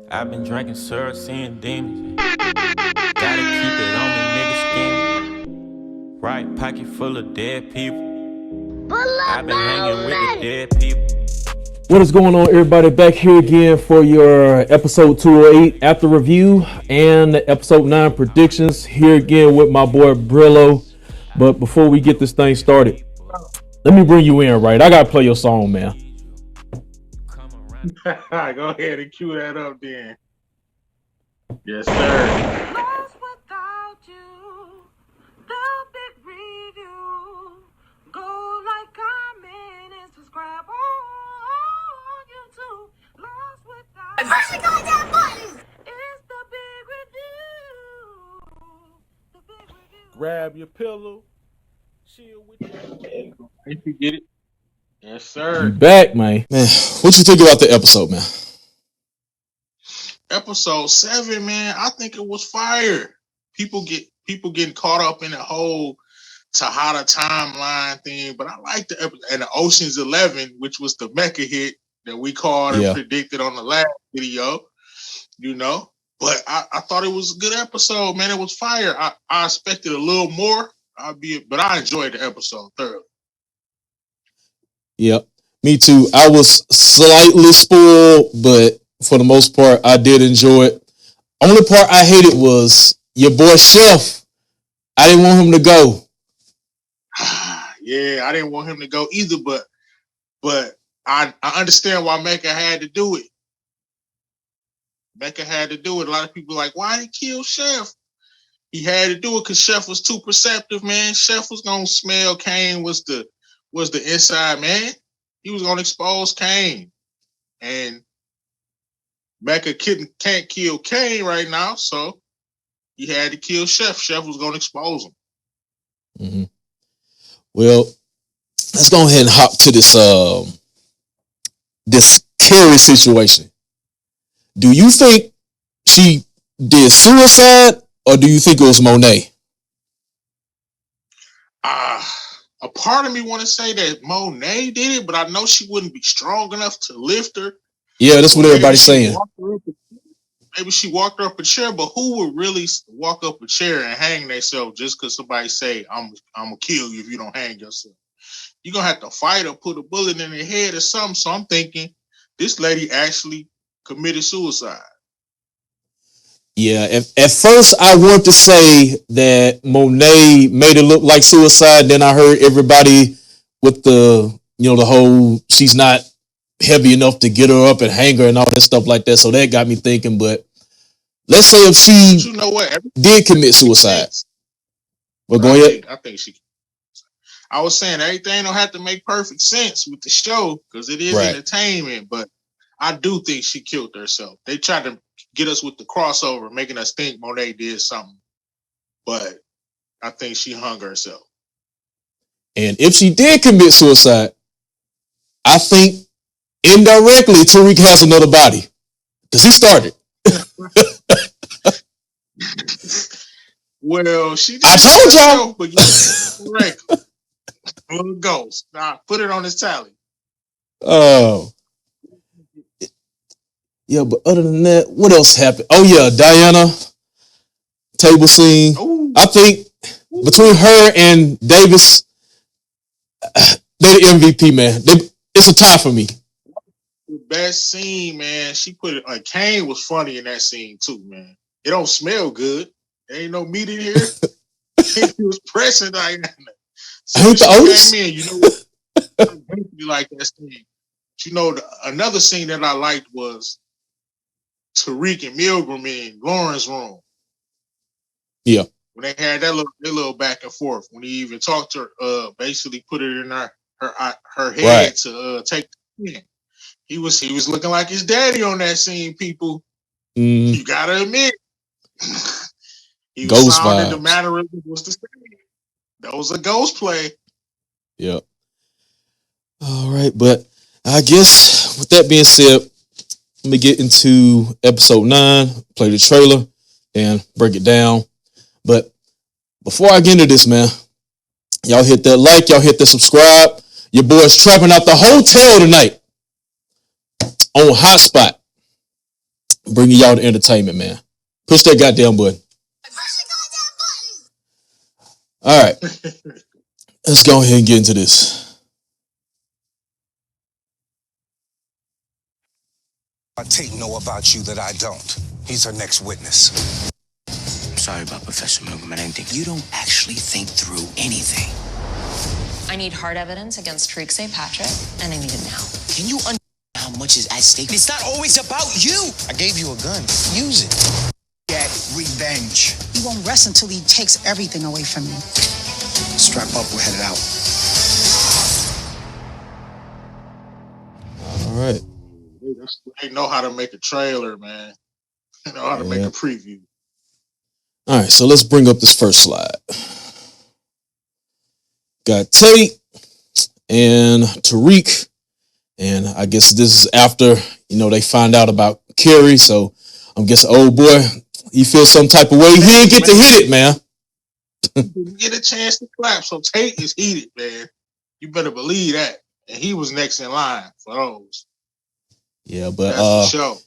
I've been drinking syrup, seeing demons. Gotta keep it on me, nigga scheming. Right pocket full of dead people. I've been hanging with the dead people. What is going on, everybody? Back here again for your episode 208 after review and episode 9 predictions. Here again with my boy Brillo. But before we get this thing started, let me bring you in, right? I gotta play your song, man. Go ahead and cue that up then. Yes, sir. Lost without you, the big review. Go like, comment, and subscribe on YouTube. Lost without Press the goddamn button! It's the big review. The big review. Grab your pillow, chill with you. If you get it. Yes, You sir. back, man. Man, what you think about the episode, man? Episode 7, man. I think it was fire. People getting caught up in the whole Tejada timeline thing, but I like the episode and the Ocean's 11, which was the Mecca hit that we called and predicted on the last video. You know, but I thought it was a good episode, man. It was fire. I expected a little more, but I enjoyed the episode thoroughly. Yep, me too. I was slightly spoiled, but for the most part, I did enjoy it. Only part I hated was your boy Chef. I didn't want him to go. Yeah, I didn't want him to go either, but I understand why Mecca had to do it. Mecca had to do it. A lot of people are like, why did he kill Chef? He had to do it because Chef was too perceptive, man. Chef was gonna smell Kane was the inside man. He was gonna expose Kane, and Mecca can't kill Kane right now, so he had to kill Chef. Chef was gonna expose him. Mm-hmm. Well, let's go ahead and hop to this Carrie situation. Do you think she did suicide, or do you think it was Monet? A part of me want to say that Monet did it, but I know she wouldn't be strong enough to lift her. Yeah, that's what everybody's saying. Maybe she walked her up a chair, but who would really walk up a chair and hang themselves just because somebody say, I'm gonna kill you if you don't hang yourself? You're gonna have to fight or put a bullet in their head or something. So I'm thinking this lady actually committed suicide. Yeah, at first I wanted to say that Monet made it look like suicide. Then I heard everybody with the whole she's not heavy enough to get her up and hang her and all that stuff like that. So that got me thinking. But let's say if she did commit suicide. Well, go ahead. I think she. I was saying everything don't have to make perfect sense with the show because it is entertainment, but I do think she killed herself. They tried to get us with the crossover, making us think Monet did something, but I think she hung herself. And if she did commit suicide, I think indirectly Tariq has another body because he started. Well, she. I told y'all, but you're correct. Little ghost. Nah, put it on his tally. Oh. Yeah, but other than that, what else happened? Oh, yeah, Diana, table scene. Ooh. I think between her and Davis, they're the MVP, man. It's a tie for me. The best scene, man. She put it like Kane was funny in that scene, too, man. It don't smell good. There ain't no meat in here. He was pressing Diana. So I hate the Otis. Came in, I really like that scene. But another scene that I liked was Tariq and Milgram in Lauren's room. Yeah. When they had that little back and forth, when he even talked to her, basically put it in her head to take the pen. He was looking like his daddy on that scene, people. You gotta admit. He was ghost sounding vibes. The mannerism was the same. That was a ghost play. Yeah. All right, but I guess with that being said, let me get into episode 9, play the trailer, and break it down. But before I get into this, man, y'all hit that like, y'all hit the subscribe. Your boy's trapping out the hotel tonight on Hotspot. bringing y'all the entertainment, man. Push that goddamn button. All right, let's go ahead and get into this. Tate know about you that I don't. He's her next witness. I'm sorry about Professor Milgram. I didn't think you don't actually think through anything. I need hard evidence against Tariq St. Patrick, and I need it now. Can you understand how much is at stake? It's not always about you. I gave you a gun. Use it. Get revenge. He won't rest until he takes everything away from you. Strap up, we're headed out. All right. They know how to make a trailer, man. They know how to make a preview. All right, so let's bring up this first slide. Got Tate and Tariq, and I guess this is after, they find out about Carrie, so I'm guessing, oh boy, he feels some type of way. He didn't get to hit it, man. Didn't get a chance to clap, so Tate is heated, man. You better believe that. And he was next in line for those. Yeah, but that's the show.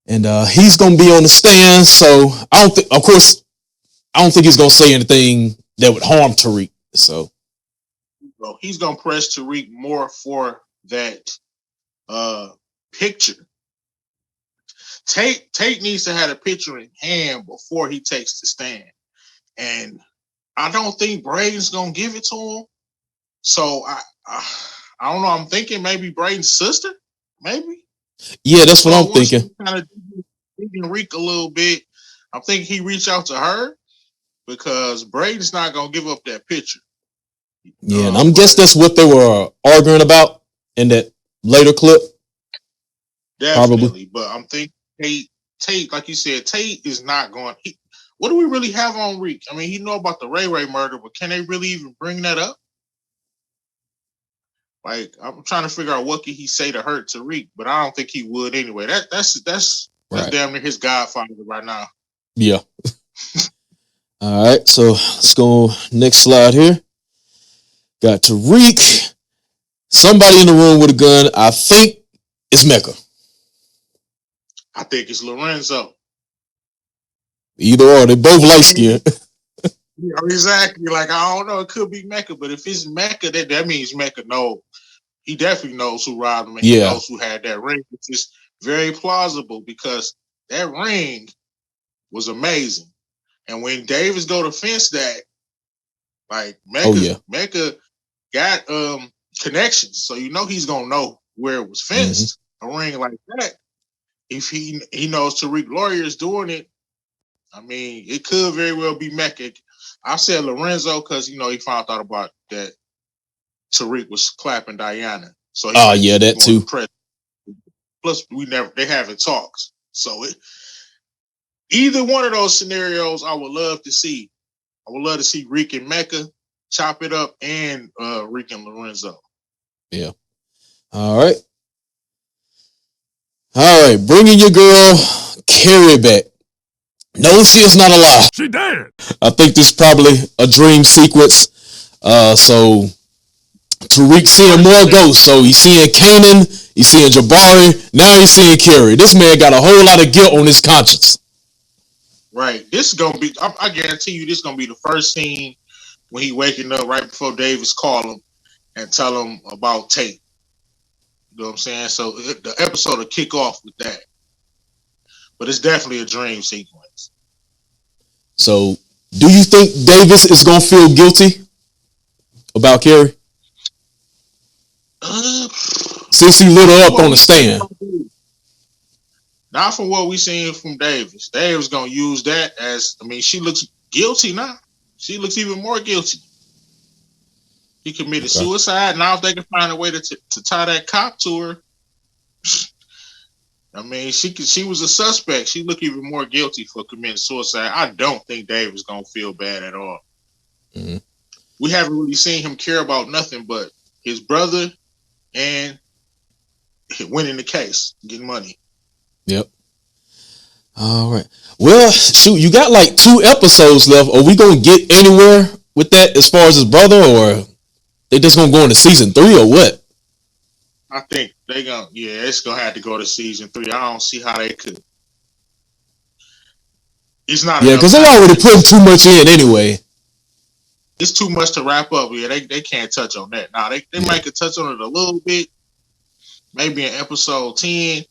And he's gonna be on the stand, so I don't think he's gonna say anything that would harm Tariq. So he's gonna press Tariq more for that picture. Tate needs to have a picture in hand before he takes the stand. And I don't think Braden's gonna give it to him. So I don't know. I'm thinking maybe Braden's sister, maybe. Yeah, that's what I'm thinking. Kind of Reek a little bit. I'm thinking he reached out to her because Braden's not gonna give up that picture. Yeah, and I'm guessing that's what they were arguing about in that later clip. Definitely, probably. But I'm thinking Tate, like you said, Tate is not going. What do we really have on Reek? I mean, he know about the Ray murder, but can they really even bring that up? Like, I'm trying to figure out what could he say to hurt Tariq, but I don't think he would anyway. That's right. Damn near his godfather right now. Yeah. All right, so let's go next slide here. Got Tariq. Somebody in the room with a gun. I think it's Mecca. I think it's Lorenzo. Either or, they both light skinned. Yeah, exactly. Like, I don't know, it could be Mecca, but if it's Mecca, that means Mecca knows. He definitely knows who robbed him, and he knows who had that ring, which is very plausible because that ring was amazing. And when Davis go to fence that, like Mecca got connections, so he's gonna know where it was fenced. Mm-hmm. A ring like that, if he knows Tariq lawyer is doing it, I mean, it could very well be Mecca. I said Lorenzo because he found out about that Tariq was clapping Diana. So that too. Plus, they haven't talked. So either one of those scenarios, I would love to see. I would love to see Rick and Mecca chop it up, and Rick and Lorenzo. Yeah. All right. Bringing your girl Carrie back. No, she is not alive. She dead. I think this is probably a dream sequence. So Tariq seeing more ghosts. So he's seeing Kanan, he's seeing Jabari, now he's seeing Carrie. This man got a whole lot of guilt on his conscience. Right. This is gonna be. I guarantee you, this is gonna be the first scene when he waking up right before Davis call him and tell him about Tate. You know what I'm saying? So the episode will kick off with that. But it's definitely a dream sequence. So, do you think Davis is going to feel guilty about Carrie? Since he lit her up on the stand. Not from what we seen from Davis. Davis going to use that as, she looks guilty now. She looks even more guilty. He committed suicide. Now if they can find a way to tie that cop to her, she was a suspect. She looked even more guilty for committing suicide. I don't think David's gonna feel bad at all. Mm-hmm. We haven't really seen him care about nothing but his brother and winning the case, getting money. Yep. All right. Well, shoot, you got like 2 episodes left. Are we gonna get anywhere with that as far as his brother, or they just gonna go into season 3 or what? I think it's gonna have to go to season 3. I don't see how they could. It's not. Yeah, because they're already putting too much in anyway. It's too much to wrap up. Yeah, they can't touch on that. Now they might could touch on it a little bit. Maybe in episode 10.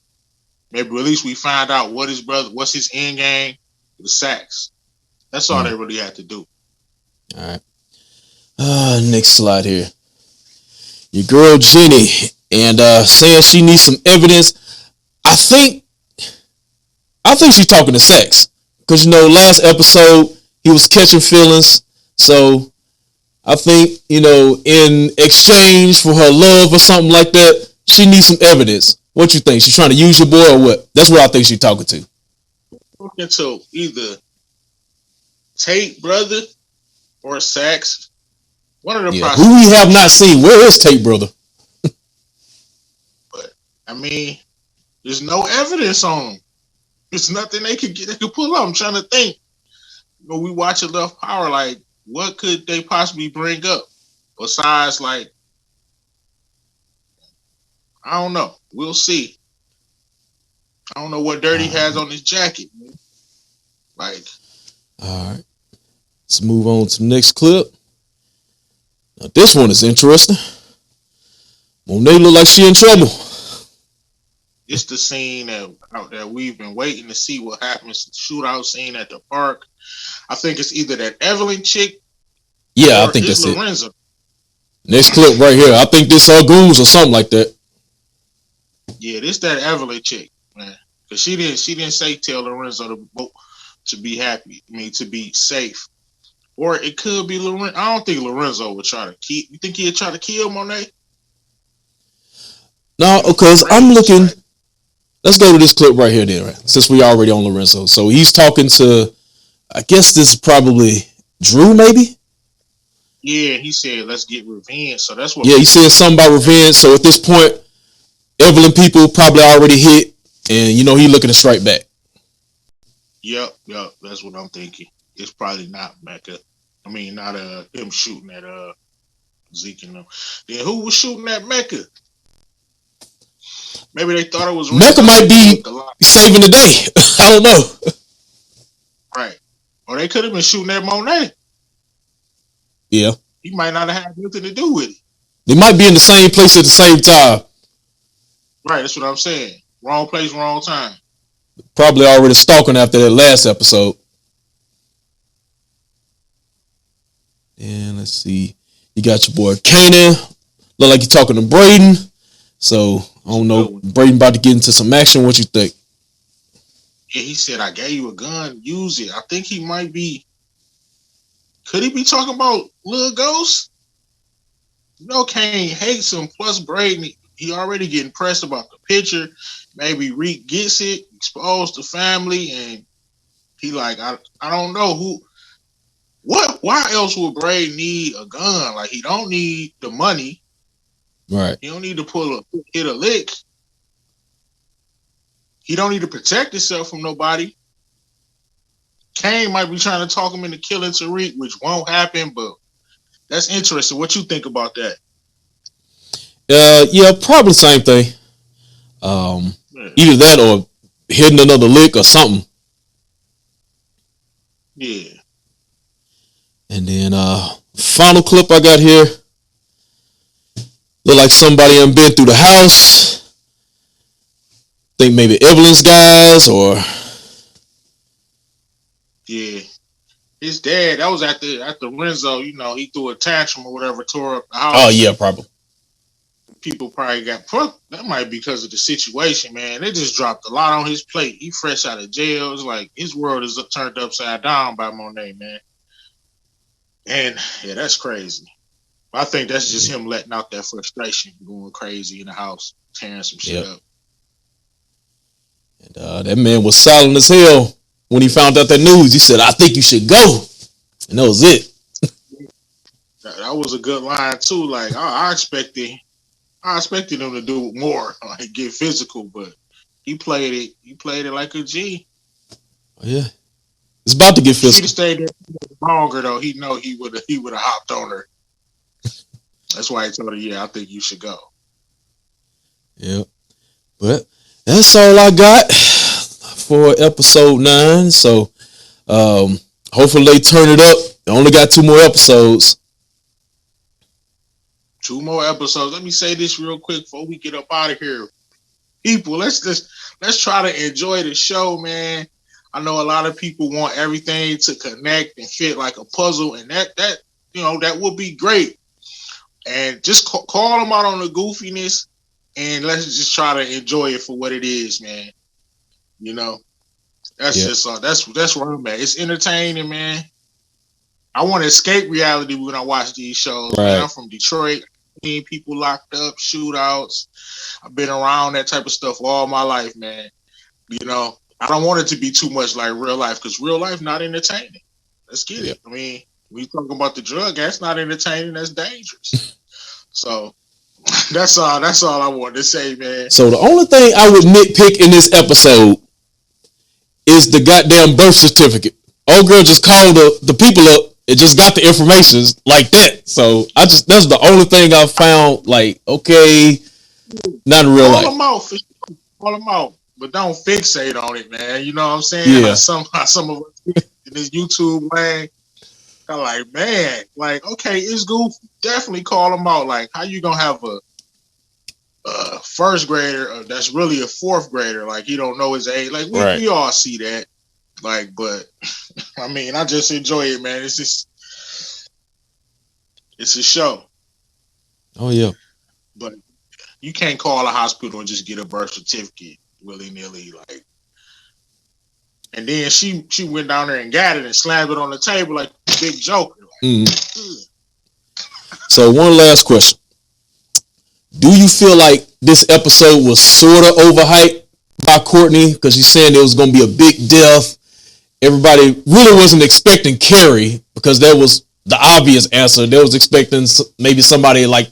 Maybe at least we find out what's his end game, the sacks. That's all they really had to do. All right. Next slide here. Your girl Jenny and saying she needs some evidence. I think she's talking to sex because last episode he was catching feelings. So I think in exchange for her love or something like that, she needs some evidence. What you think? She's trying to use your boy or what? That's what I think she's talking to. Talking to either Tate brother or Sax. One of the who we have not seen. Where is Tate brother? But I mean, there's no evidence on him. There's nothing they could pull up. I'm trying to think. We watch Love Power. Like, what could they possibly bring up besides like? I don't know. We'll see. I don't know what Dirty has on his jacket. Man. Like, all right. Let's move on to the next clip. Now, this one is interesting. Monet look like she in trouble. It's the scene that we've been waiting to see what happens. The shootout scene at the park. I think it's either that Evelyn chick. Yeah, I think that's Lorenzo. it. Next clip right here. I think this goons or something like that. Yeah, this that Evelyn chick, man. Because she didn't say tell Lorenzo to be happy. I mean, to be safe. Or it could be Lorenzo. I don't think Lorenzo would try to kill. You think he'd try to kill Monet? No, because I'm looking. Let's go to this clip right here then, right? Since we already on Lorenzo. So he's talking to, I guess this is probably Drew, maybe? Yeah, he said, let's get revenge. So that's what. Yeah, he said something about revenge. So at this point, Evelyn people probably already hit, and he looking to strike back. Yep. That's what I'm thinking. It's probably not Mecca. I mean, not him shooting at Zeke and them. Then who was shooting at Mecca? Maybe they thought it was Mecca. Might be saving the day. I don't know. Right. Or they could have been shooting at Monet. Yeah. He might not have had nothing to do with it. They might be in the same place at the same time. Right, that's what I'm saying. Wrong place, wrong time. Probably already stalking after that last episode. And let's see. You got your boy Kanan. Look like you're talking to Braden. So, I don't know. Braden about to get into some action. What you think? Yeah, he said, I gave you a gun. Use it. I think he might be. Could he be talking about Lil Ghost? Kane hates him. Plus, Braden, he already getting pressed about the picture. Maybe Reek gets it, exposed the family, and he like, I don't know who. Why else would Braden need a gun? Like, he don't need the money. Right. He don't need to hit a lick. He don't need to protect himself from nobody. Kane might be trying to talk him into killing Tariq, which won't happen, but that's interesting. What you think about that? Yeah, probably the same thing. Either that or hitting another lick or something. Yeah. And then final clip I got here. Look like somebody done been through the house. Think maybe Evelyn's guys or. Yeah. His dad, that was at the Lorenzo, he threw a tantrum or whatever, tore up the house. Oh yeah, probably. People probably got that might be because of the situation, man. They just dropped a lot on his plate. He fresh out of jail. It's like his world is turned upside down by Monet, man. And yeah, that's crazy. I think that's just him letting out that frustration, going crazy in the house, tearing some shit up. And that man was silent as hell when he found out that news. He said, I think you should go. And that was it. That was a good line too. Like I expected him to do more, like get physical, but he played it. He played it like a G. Oh, yeah, it's about to get physical. She'd have stayed there longer though. He would have hopped on her. That's why he told her, "Yeah, I think you should go." Yeah. But that's all I got for episode 9. So hopefully they turn it up. They only got 2 more episodes. 2 more episodes. Let me say this real quick before we get up out of here. People, let's try to enjoy the show, man. I know a lot of people want everything to connect and fit like a puzzle, and that that would be great. And just call them out on the goofiness, and let's just try to enjoy it for what it is, man. You know, that's just that's where I'm at. It's entertaining, man. I want to escape reality when I watch these shows. Right. Man, I'm from Detroit. Seen people locked up, shootouts. I've been around that type of stuff all my life, man. You know, I don't want it to be too much like real life, because real life not entertaining. Let's get it. I mean, when you talking about the drug, that's not entertaining. That's dangerous. So that's all I wanted to say, man. So the only thing I would nitpick in this episode is the goddamn birth certificate. Old girl just called the people up. It just got the information like that. So that's the only thing I found like, okay, not in real life. Call them out, but don't fixate on it, man. You know what I'm saying? Yeah. Some of us in this YouTube lane, I'm like, man, like, okay, it's goofy. Definitely call them out. Like, how you gonna have a first grader that's really a fourth grader? Like, he don't know his age. Like, we all see that. Like, but I mean, I just enjoy it, man. It's a show. Oh yeah. But you can't call a hospital and just get a birth certificate willy-nilly, like. And then she went down there and got it and slammed it on the table like Big Joker. Like, So one last question. Do you feel like this episode was sort of overhyped by Courtney? Because she's saying there was going to be a big death. Everybody really wasn't expecting Carrie, because that was the obvious answer. They was expecting maybe somebody like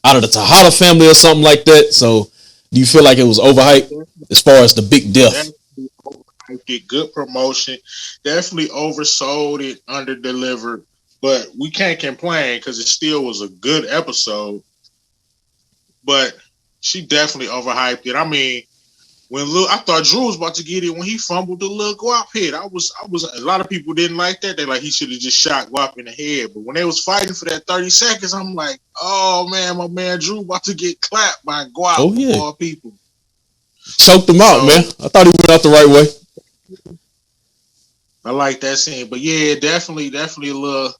out of the Tejadas family or something like that. So do you feel like it was overhyped as far as the big death? Get good promotion, definitely oversold it, under-delivered, but we can't complain because it still was a good episode. But she definitely overhyped it. I mean, I thought Drew was about to get it when he fumbled the little guap hit. I was a lot of people didn't like that. They like he should have just shot guap in the head. But when they was fighting for that 30 seconds, I'm like, oh man, my man Drew about to get clapped by guap. Oh yeah, all people choked him out, man. I thought he went out the right way. I like that scene, but yeah, definitely a little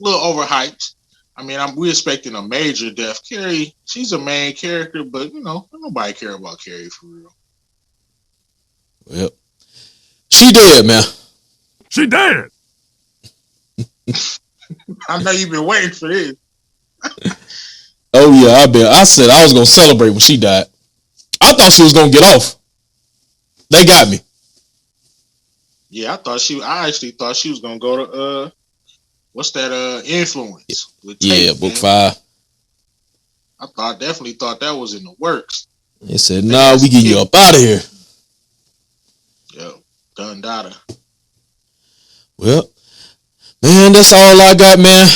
overhyped. I mean, we're expecting a major death. Carrie, she's a main character, but nobody care about Carrie for real. Yep, she dead, man. She dead. I know you've been waiting for this. Oh yeah, I said I was gonna celebrate when she died. I thought she was gonna get off. They got me. Yeah, I actually thought she was gonna go to what's that Influence with Tate, yeah, book 5. I definitely thought that was in the works. They said, nah, we get you up out of here. Yo, done data. Well, man, that's all I got, man.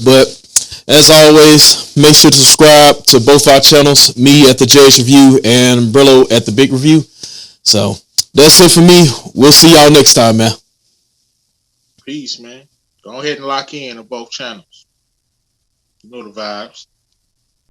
But as always, make sure to subscribe to both our channels, me at the JH Review and Brillo at the Big Review. So that's it for me. We'll see y'all next time, man. Peace, man. Go ahead and lock in on both channels. You know the vibes.